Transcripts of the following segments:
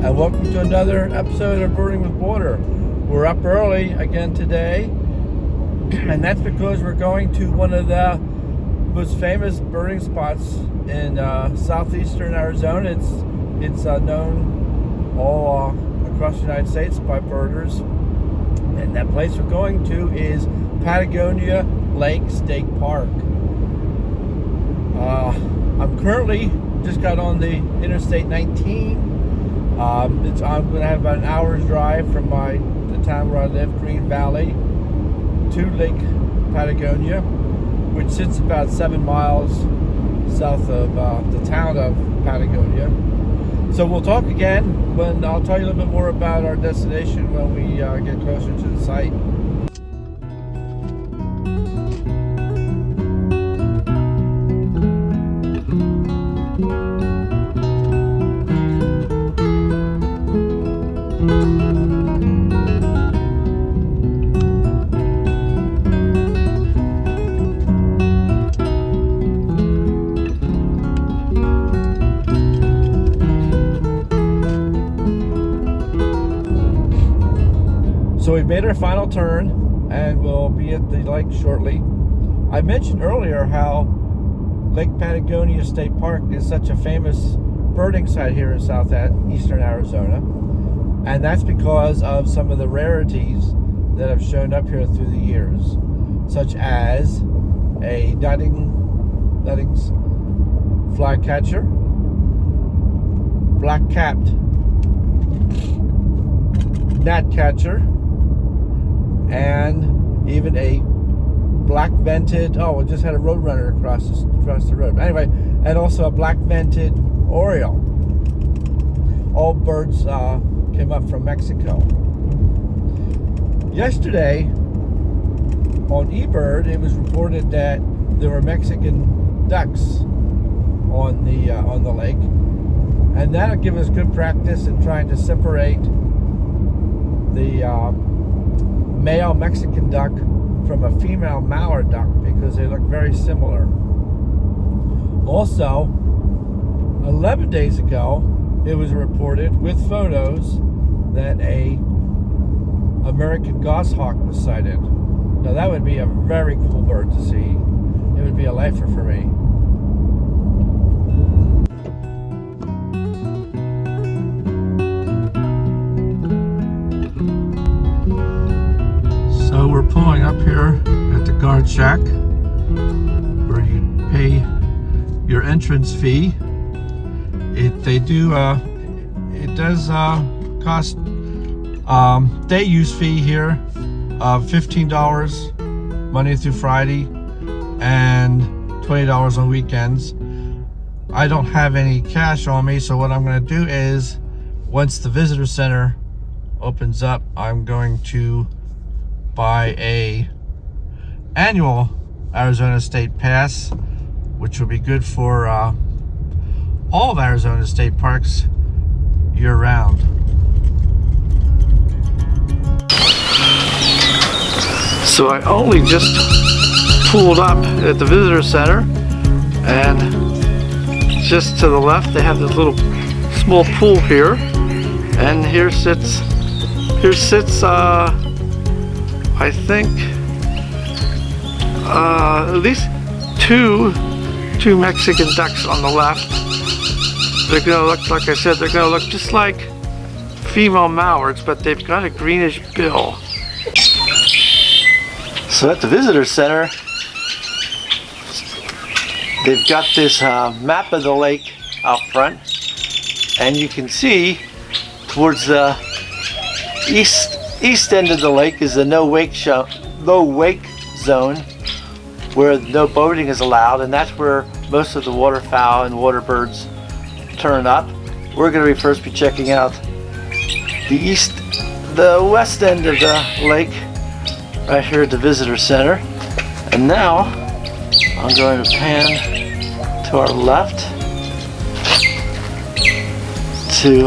and welcome to another episode of Birding with Water. We're up early again today, and that's because we're going to one of the most famous birding spots in Southeastern Arizona. It's known all across the United States by birders, and that place we're going to is Patagonia Lake State Park. I'm currently just got on the Interstate 19. I'm going to have about an hour's drive from the town where I live, Green Valley, to Lake Patagonia, which sits about 7 miles south of the town of Patagonia. So we'll talk again when I'll tell you a little bit more about our destination when we get closer to the site. So we've made our final turn and we'll be at the lake shortly. I mentioned earlier how Lake Patagonia State Park is such a famous birding site here in Southeastern Arizona. And that's because of some of the rarities that have shown up here through the years, such as a Dunning's flycatcher, black-capped gnatcatcher, and even a black-vented, we just had a roadrunner across the road. Anyway, and also a black-vented oriole. All birds came up from Mexico. Yesterday, on eBird, it was reported that there were Mexican ducks on the lake, and that'll give us good practice in trying to separate the male Mexican duck from a female mallard duck, because they look very similar. Also, 11 days ago, it was reported with photos that a American goshawk was sighted. Now that would be a very cool bird to see. It would be a lifer for me. So we're pulling up here at the guard shack where you pay your entrance fee. It does cost day use fee here of $15 Monday through Friday and $20 on weekends. I don't have any cash on me, so what I'm going to do is, once the visitor center opens up, I'm going to buy a annual Arizona State Pass, which will be good for all of Arizona State Parks year-round. So I only just pulled up at the visitor center, and just to the left they have this little small pool here, and here sits I think at least two Mexican ducks on the left. They're going to look, like I said, they're going to look just like female mallards, but they've got a greenish bill. So at the visitor center, they've got this map of the lake out front, and you can see towards the east end of the lake is the no wake zone, where no boating is allowed, and that's where most of the waterfowl and water birds turn up. We're going to first be checking out the west end of the lake, right here at the visitor center. And now I'm going to pan to our left to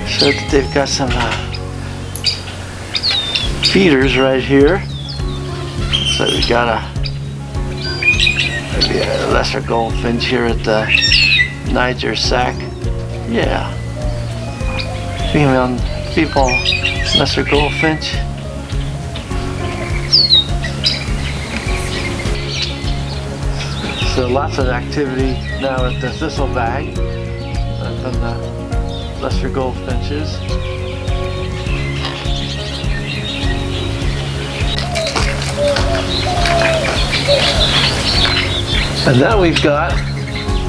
show that they've got some feeders right here. So we got maybe a lesser goldfinch here at the Niger Sack. Yeah. female lesser goldfinch. So lots of activity now at the thistlebag from the lesser goldfinches. And now we've got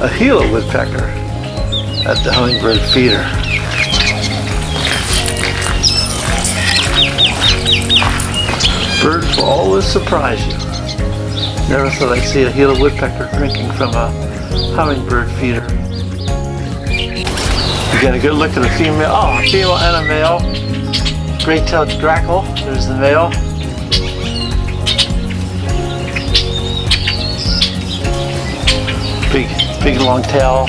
a Gila woodpecker at the hummingbird feeder. Birds will always surprise you. Never thought I'd see a Gila woodpecker drinking from a hummingbird feeder. You get a good look at the female. Oh, a female and a male. Great-tailed grackle. There's the male. Big long tail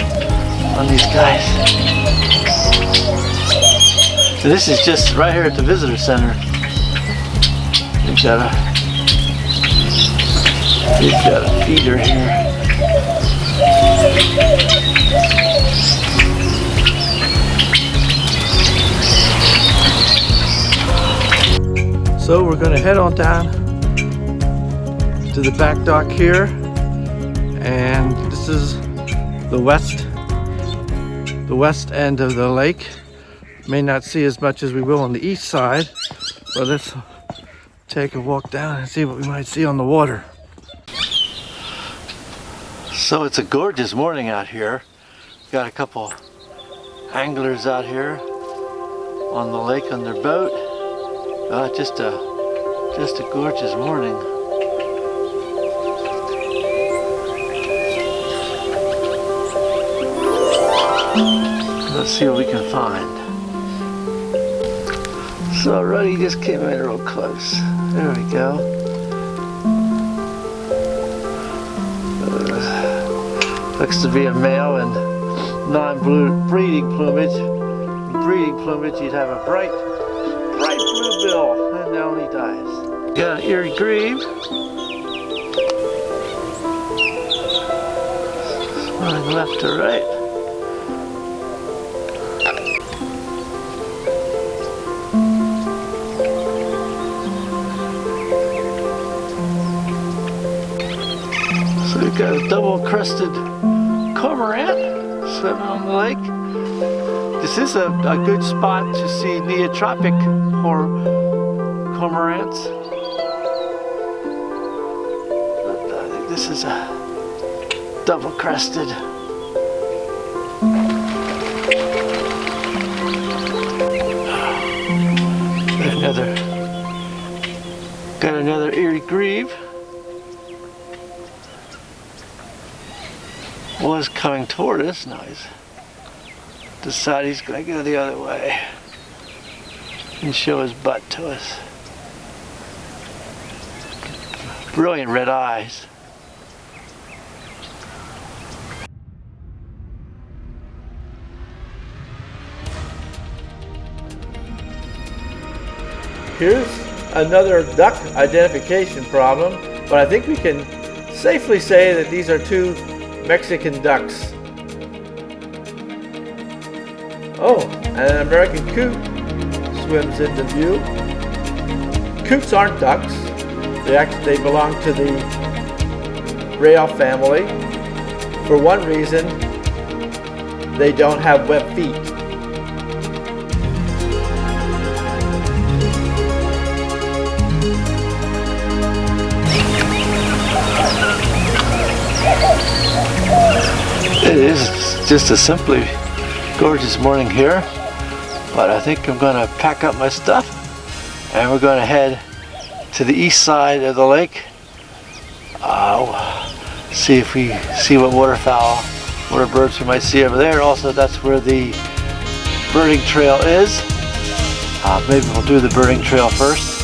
on these guys. And this is just right here at the visitor center. We've got a feeder here. So we're going to head on down to the back dock here, and this is the west end of the lake. May not see as much as we will on the east side, but let's take a walk down and see what we might see on the water. So it's a gorgeous morning out here. Got a couple anglers out here on the lake on their boat. Just a gorgeous morning. Let's see what we can find. So Ruddy just came in real close. There we go. Looks to be a male and non-breeding plumage. In breeding plumage, you'd have a bright blue bill, and now he dies. Got an erie grebe. Running left to right. So we've got a double-crested cormorant swimming on the lake. This is a good spot to see neotropic cormorants. I think this is a double-crested. Got another erie grebe. Was coming toward us. Now he's decided he's going to go the other way and show his butt to us. Brilliant red eyes. Here's another duck identification problem, but I think we can safely say that these are two Mexican ducks. Oh, and an American coot swims into view. Coots aren't ducks. They belong to the rail family. For one reason, they don't have web feet. It is just a simply gorgeous morning here, but I think I'm going to pack up my stuff and we're going to head to the east side of the lake. See if we see what waterfowl, water birds we might see over there. Also, that's where the birding trail is. Maybe we'll do the birding trail first.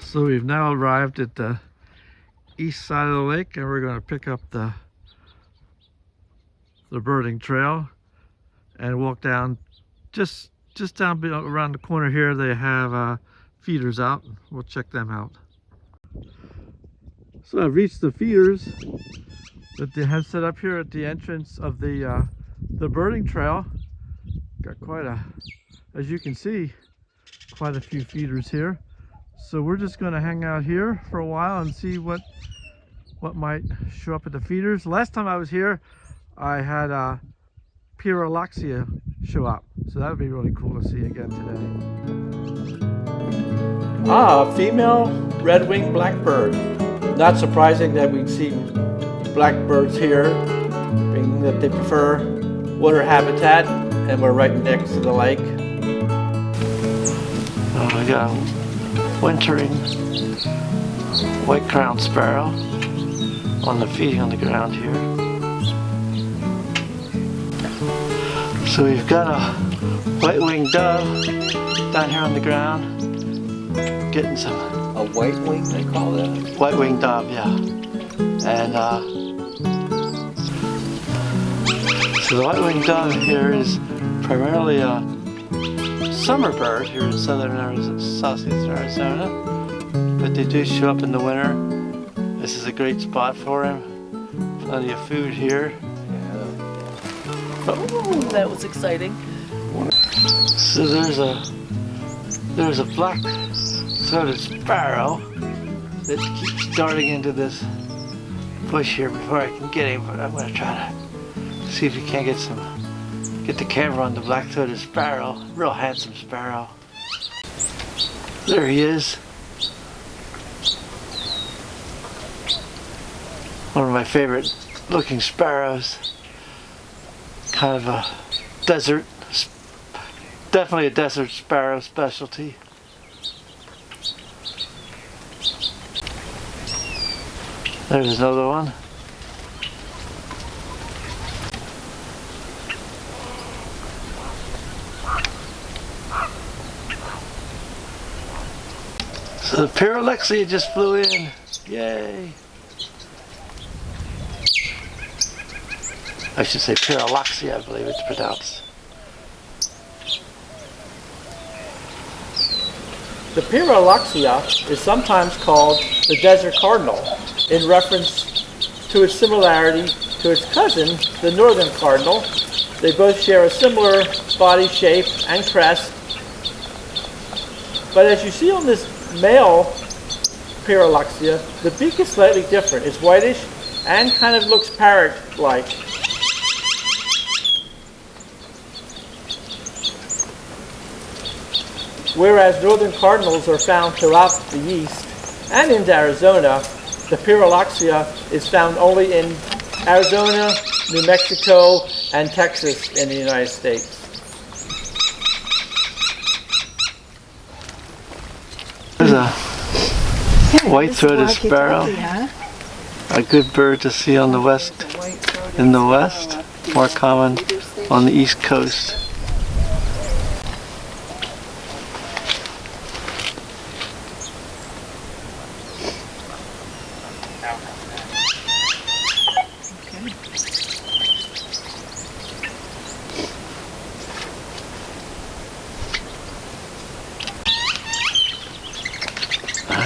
So we've now arrived at the east side of the lake, and we're going to pick up the birding trail and walk down just down around the corner here. They have feeders out. We'll check them out. So I've reached the feeders that they have set up here at the entrance of the birding trail. Got quite a, as you can see, quite a few feeders here. So we're just going to hang out here for a while and see what might show up at the feeders. Last time I was here, I had Pyrrholoxia show up, so that would be really cool to see again today. Ah, female red-winged blackbird. Not surprising that we'd see blackbirds here, being that they prefer water habitat, and we're right next to the lake. Oh, we got a wintering white-crowned sparrow on the feeding on the ground here. So we've got a white-winged dove down here on the ground, getting some. A white wing, they call that? White-winged dove, yeah. And so the white-winged dove here is primarily a summer bird here in southern Arizona, southeastern Arizona, but they do show up in the winter. This is a great spot for him. Plenty of food here. Oh, that was exciting. So there's a black-throated sparrow that keeps darting into this bush here before I can get him, but I'm going to try to see if we can't get the camera on the black-throated sparrow. Real handsome sparrow. There he is. One of my favorite looking sparrows. Kind of a desert, definitely a desert sparrow specialty. There's another one. So the Pyrrholoxia just flew in. Yay. I should say Pyrrholoxia, I believe it's pronounced. The Pyrrholoxia is sometimes called the desert cardinal in reference to its similarity to its cousin, the northern cardinal. They both share a similar body shape and crest. But as you see on this male Pyrrholoxia, the beak is slightly different. It's whitish and kind of looks parrot-like. Whereas northern cardinals are found throughout the east and into Arizona, the Pyrrholoxia is found only in Arizona, New Mexico, and Texas in the United States. There's a white-throated sparrow, a good bird to see on the west, in the west, more common on the east coast.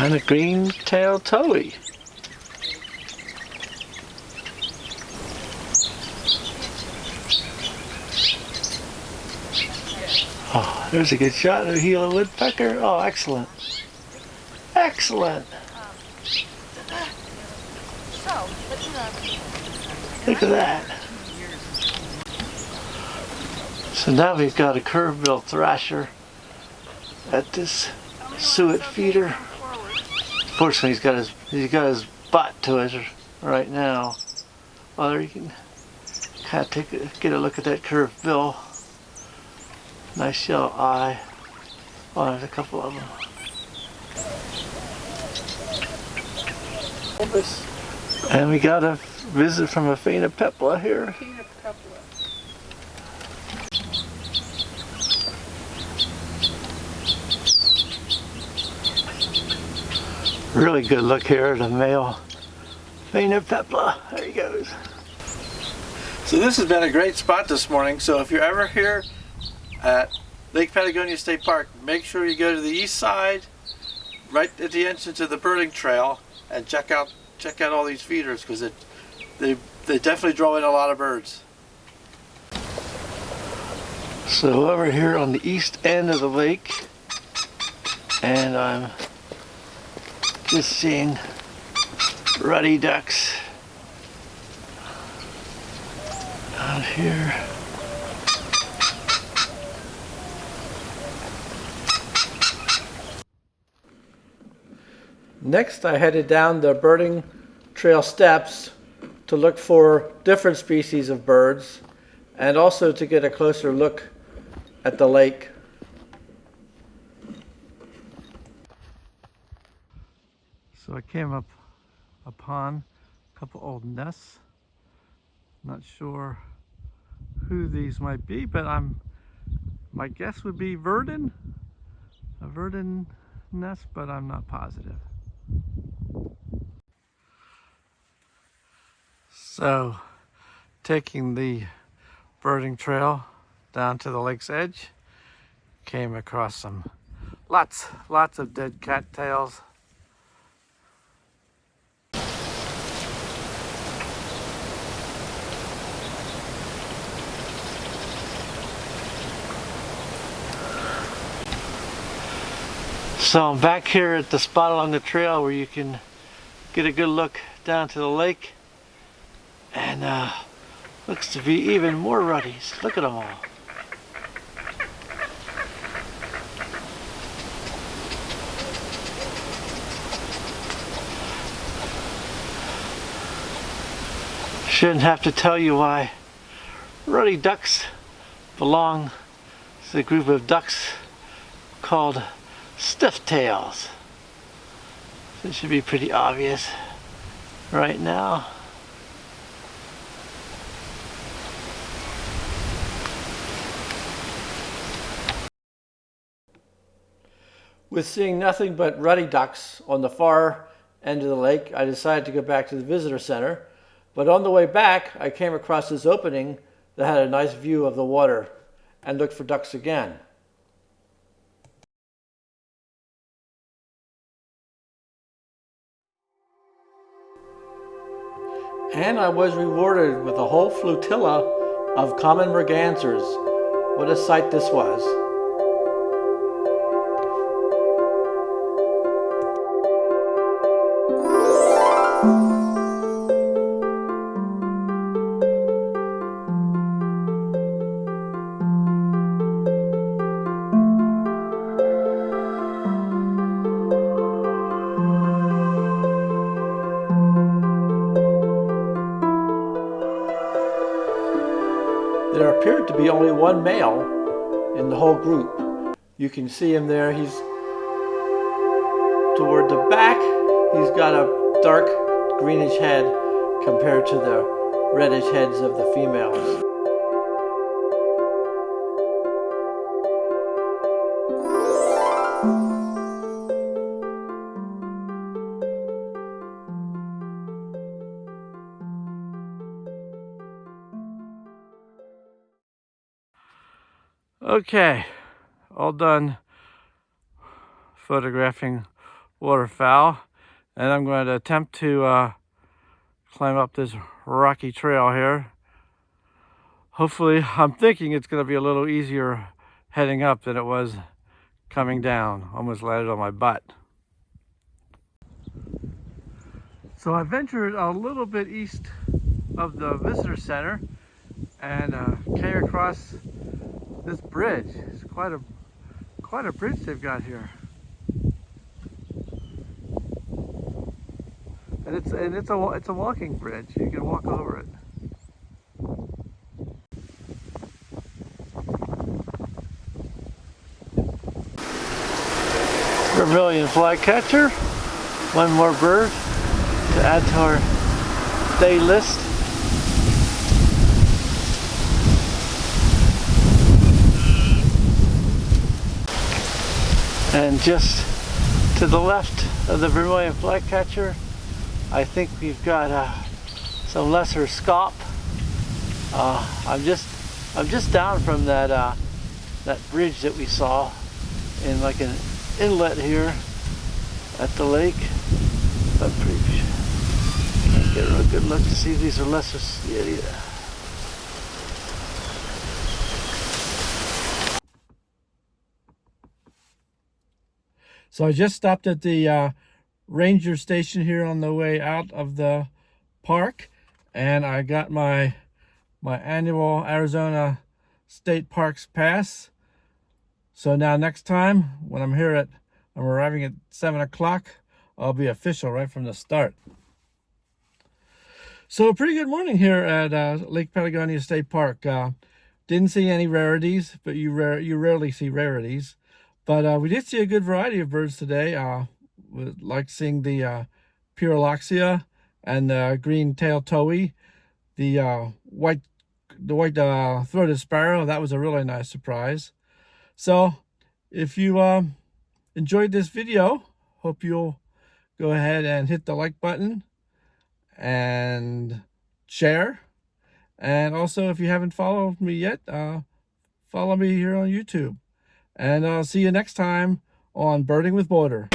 And a green-tailed towhee. Oh, there's a good shot of a Gila woodpecker. Oh, excellent. Excellent. Look at that. So now we've got a curve-billed thrasher at this suet feeder. Fortunately, he's got his butt to it right now. Well, there you can kind of get a look at that curved bill. Nice yellow eye. Oh, there's a couple of them. And we got a visit from a phainopepla here. Really good look here at a male phainopepla. There he goes. So this has been a great spot this morning. So if you're ever here at Lake Patagonia State Park, make sure you go to the east side, right at the entrance of the birding trail, and check out all these feeders, because they definitely draw in a lot of birds. So over here on the east end of the lake, and I'm just seeing ruddy ducks out here. Next, I headed down the birding trail steps to look for different species of birds and also to get a closer look at the lake. So I came upon a couple old nests. Not sure who these might be, but my guess would be verdin. A verdin nest, but I'm not positive. So, taking the birding trail down to the lake's edge, came across some lots of dead cattails. So I'm back here at the spot along the trail where you can get a good look down to the lake, and looks to be even more ruddies. Look at them all. Shouldn't have to tell you why ruddy ducks belong to the group of ducks called stiff tails. This should be pretty obvious right now. With seeing nothing but ruddy ducks on the far end of the lake, I decided to go back to the visitor center. But on the way back, I came across this opening that had a nice view of the water and looked for ducks again. And I was rewarded with a whole flotilla of common mergansers. What a sight this was. There appeared to be only one male in the whole group. You can see him there. He's toward the back. He's got a dark greenish head compared to the reddish heads of the females. Okay, all done photographing waterfowl, and I'm going to attempt to climb up this rocky trail here. Hopefully, I'm thinking it's going to be a little easier heading up than it was coming down. Almost landed on my butt. So I ventured a little bit east of the visitor center and came across this bridge. It's quite a bridge they've got here, and it's a walking bridge. You can walk over it. Vermilion flycatcher, one more bird to add to our day list. And just to the left of the vermilion flycatcher, I think we've got some lesser scaup. I'm just down from that bridge that we saw in like an inlet here at the lake. I'm pretty sure. Get a real good look to see if these are lesser. Yeah. So I just stopped at the ranger station here on the way out of the park, and I got my annual Arizona State Parks pass. So now next time when I'm arriving at 7 o'clock, I'll be official right from the start. So a pretty good morning here at Lake Patagonia State Park. Didn't see any rarities, but you rarely see rarities. But we did see a good variety of birds today. We like seeing the Puroloxia and the green-tailed towhee, the white throated sparrow. That was a really nice surprise. So if you enjoyed this video, hope you'll go ahead and hit the like button and share. And also, if you haven't followed me yet, follow me here on YouTube. And I'll see you next time on Birding with Border.